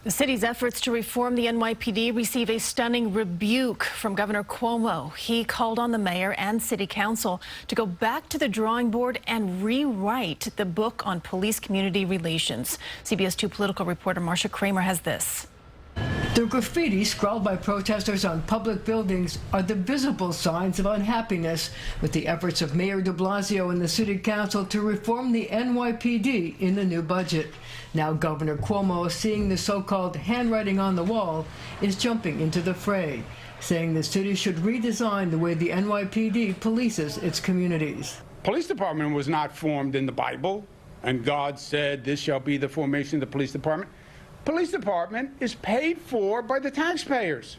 The city's efforts to reform the NYPD receive a stunning rebuke from Governor Cuomo. He called on the mayor and city council to go back to the drawing board and rewrite the book on police-community relations. CBS 2 political reporter Marcia Kramer has this. The graffiti scrawled by protesters on public buildings are the visible signs of unhappiness with the efforts of Mayor de Blasio and the city council to reform the NYPD in the new budget. Now Governor Cuomo, seeing the so-called handwriting on the wall, is jumping into the fray, saying the city should redesign the way the NYPD polices its communities. Police department was not formed in the Bible, and God said, "This shall be the formation of the police department." Police department is paid for by the taxpayers.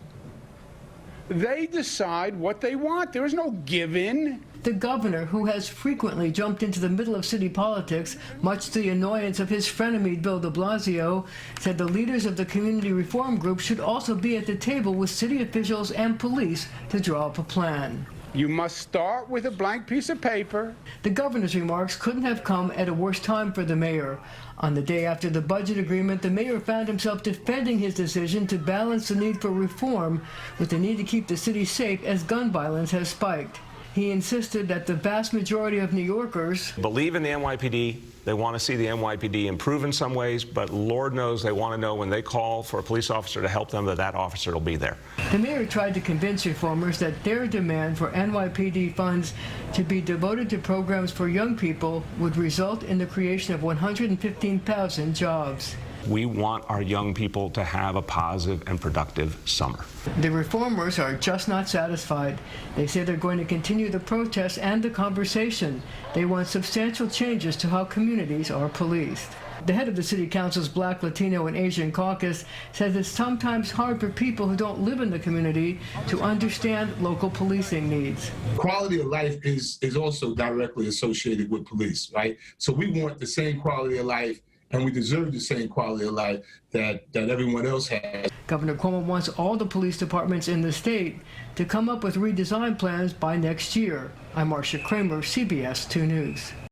They decide what they want. There is no give-in. The governor, who has frequently jumped into the middle of city politics, much to the annoyance of his frenemy Bill de Blasio, said the leaders of the community reform group should also be at the table with city officials and police to draw up a plan. You must start with a blank piece of paper. The governor's remarks couldn't have come at a worse time for the mayor. On the day after the budget agreement, the mayor found himself defending his decision to balance the need for reform with the need to keep the city safe as gun violence has spiked. He insisted that the vast majority of New Yorkers believe in the NYPD. They want to see the NYPD improve in some ways, but Lord knows they want to know when they call for a police officer to help them that officer will be there. The mayor tried to convince reformers that their demand for NYPD funds to be devoted to programs for young people would result in the creation of 115,000 jobs. We want our young people to have a positive and productive summer. The reformers are just not satisfied. They say they're going to continue the protests and the conversation. They want substantial changes to how communities are policed. The head of the city council's Black, Latino, and Asian caucus says it's sometimes hard for people who don't live in the community to understand local policing needs. Quality of life is also directly associated with police, right? So we want the same quality of life, and we deserve the same quality of life that everyone else has. Governor Cuomo wants all the police departments in the state to come up with redesign plans by next year. I'm Marcia Kramer, CBS 2 News.